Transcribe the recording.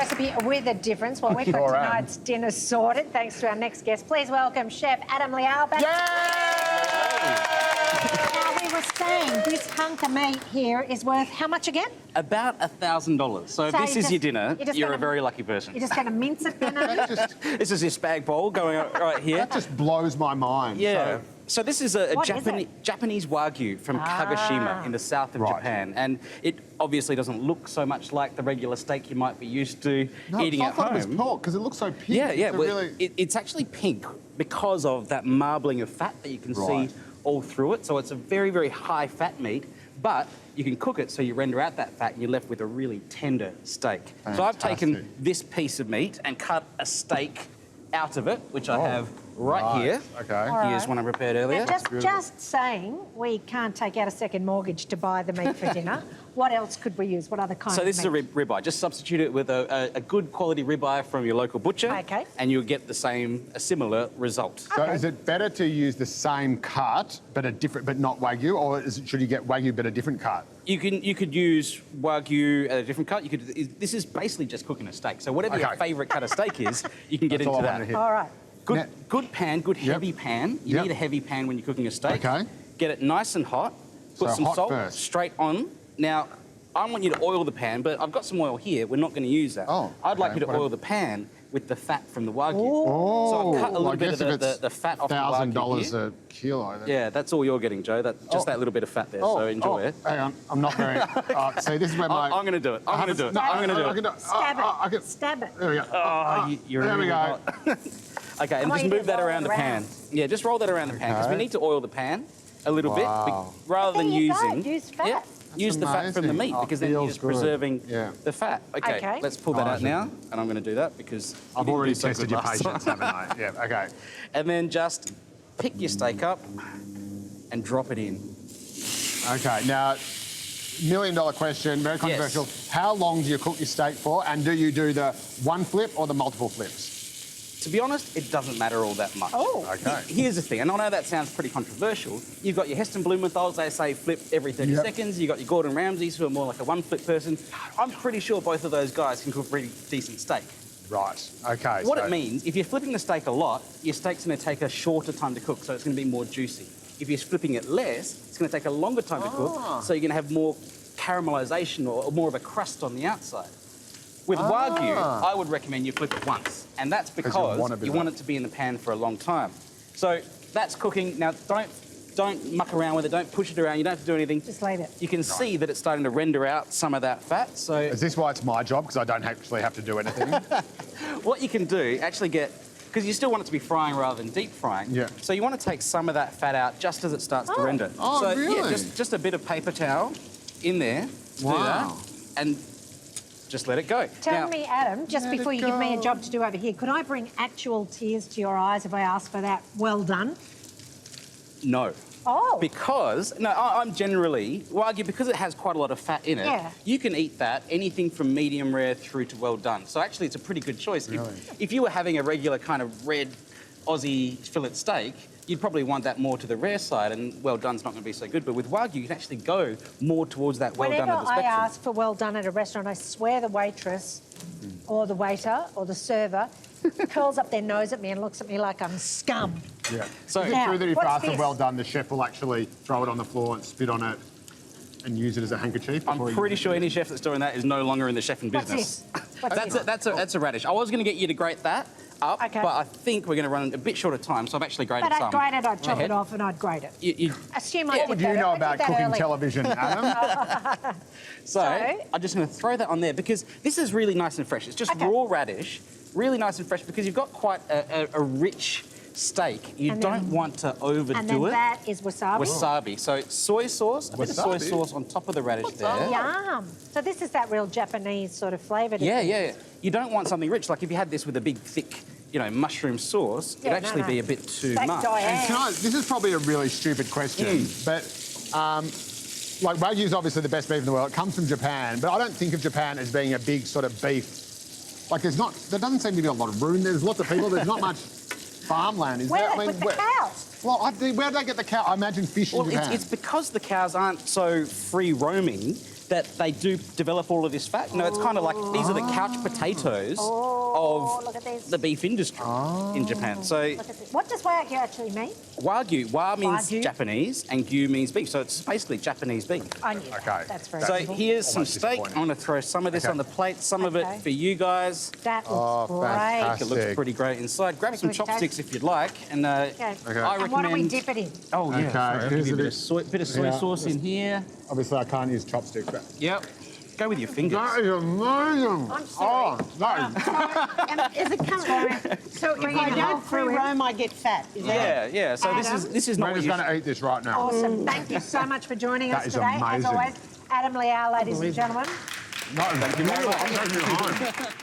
recipe with a difference. Well, we've got tonight's dinner sorted thanks to our next guest. Please welcome Chef Adam Liao back. Now, we were saying this hunk of meat here is worth how much again? About $1,000. So if this is your dinner, you're a very lucky person. You're just going to mince it then, are you? This is your spag bowl going right here. That just blows my mind. Yeah. So this is a Japanese Wagyu from Kagoshima in the south of Japan. And it obviously doesn't look so much like the regular steak you might be used to eating at home. I thought it was pork because it looks so pink. Yeah. Well, it's actually pink because of that marbling of fat that you can see all through it. So it's a very, very high fat meat, but you can cook it so you render out that fat and you're left with a really tender steak. Fantastic. So I've taken this piece of meat and cut a steak out of it, which I have right here. Okay. Here's one I prepared earlier. Now, just saying, we can't take out a second mortgage to buy the meat for dinner. What else could we use? What other kind of meat? So this is a ribeye. Just substitute it with a good quality ribeye from your local butcher, and you'll get a similar result. So is it better to use the same cut but not Wagyu, or should you get Wagyu but a different cut? You could use Wagyu at a different cut. This is basically just cooking a steak. So whatever your favourite cut of steak is, you can get into that. All right. Good pan, good heavy pan. You need a heavy pan when you're cooking a steak. Okay. Get it nice and hot. Put some salt straight on. Now, I want you to oil the pan, but I've got some oil here. We're not going to use that. I'd like you to oil the pan with the fat from the Wagyu. So I'll cut a little bit of the fat off the Wagyu $1,000 a kilo. Yeah, that's all you're getting, Joe. Just that little bit of fat there, so enjoy it. Hang on, I'm not very... see, this is where my... I'm going to do it. I'm going to do it. I'm going to do it. Stab it. Stab it. There we go. There we go. Okay, and just move that around the pan. Yeah, just roll that around the pan, because we need to oil the pan a little bit, rather than using... Use fat. Yeah, use the fat from the meat, because then you're just preserving the fat. Okay, let's pull that out now, and I'm going to do that, because... I've already tested your patience, haven't I? Yeah, okay. And then just pick your steak up and drop it in. Okay, now, $1 million question, very controversial. How long do you cook your steak for, and do you do the one flip or the multiple flips? To be honest, it doesn't matter all that much. Okay. Here's the thing, and I know that sounds pretty controversial. You've got your Heston Blumenthal's, they say flip every 30 seconds. You've got your Gordon Ramsays, who are more like a one-flip person. I'm pretty sure both of those guys can cook a pretty decent steak. Right, okay. What it means, if you're flipping the steak a lot, your steak's going to take a shorter time to cook, so it's going to be more juicy. If you're flipping it less, it's going to take a longer time to cook, so you're going to have more caramelization or more of a crust on the outside. With Wagyu, I would recommend you flip it once, and that's because you want it to be in the pan for a long time. So that's cooking. Now, don't muck around with it. Don't push it around. You don't have to do anything. Just leave it. You can see that it's starting to render out some of that fat. So is this why it's my job? Because I don't actually have to do anything? What you can do, because you still want it to be frying rather than deep frying. Yeah. So you want to take some of that fat out just as it starts to render. Oh, really? Yeah, just a bit of paper towel in there. Do that, and just let it go. Tell me, Adam, just before you give me a job to do over here, could I bring actual tears to your eyes if I ask for that well done? No. Because, I'm generally, Wagyu, because it has quite a lot of fat in it, you can eat that, anything from medium rare through to well done. So actually it's a pretty good choice. Really? If you were having a regular kind of red Aussie fillet steak, you'd probably want that more to the rare side, and well done's not going to be so good. But with Wagyu, you can actually go more towards that well done of the spectrum. Whenever I ask for well done at a restaurant, I swear the waitress or the waiter or the server curls up their nose at me and looks at me like I'm scum. Yeah. So is it true that if I ask for well done, the chef will actually throw it on the floor and spit on it and use it as a handkerchief? I'm pretty sure any chef that's doing that is no longer in the chefing business. That's a radish. I was going to get you to grate that up, but I think we're going to run a bit short of time, so I've actually grated some. But I'd grate it, I'd chop it off, and I'd grate it. Assume I did that. What would you know about cooking television, Adam? So I'm just going to throw that on there, because this is really nice and fresh. It's just raw radish, really nice and fresh, because you've got quite a rich steak. You don't want to overdo it. And then that is wasabi? Wasabi. So soy sauce, a bit of soy sauce on top of the radish there. Yum. So this is that real Japanese sort of flavour. Yeah. You don't want something rich. Like if you had this with a big, thick, mushroom sauce, it'd actually be a bit too much. This is probably a really stupid question, but like Wagyu is obviously the best beef in the world. It comes from Japan, but I don't think of Japan as being a big sort of beef. Like there doesn't seem to be a lot of room. There's lots of people. There's not much farmland, is there? With the cows? Well, where do they get the cow? I imagine fish in Japan. It's because the cows aren't so free roaming that they do develop all of this fat. You know, it's kind of like these are the couch potatoes look at of this. the beef industry in Japan. So Look at this. What does Wagyu actually mean? Wagyu, wa means Wagyu. Japanese and gyu means beef. So it's basically Japanese beef. I knew Okay. that. That's very So simple. here's some Almost steak. disappointing. I'm going to throw some of this Okay. on the plate, some of Okay. it for you guys. That looks great. fantastic. It looks pretty great inside. Grab some we taste? chopsticks if you'd like. And Okay. I And recommend... what do we dip it in? Oh, yeah. Okay, Sorry, I'll here's give you a a bit of soy yeah. sauce in here. Obviously, I can't use chopsticks, but... Yep. Go with your fingers. That is amazing. I'm sorry. Oh, that is... Is it coming? So If I don't free roam, I get fat. Is that Yeah. So this is not We're what just you... going to eat this right now. awesome. Thank you so much for joining That us is today. As amazing. always, Adam Liao, ladies and gentlemen. Thank you very much.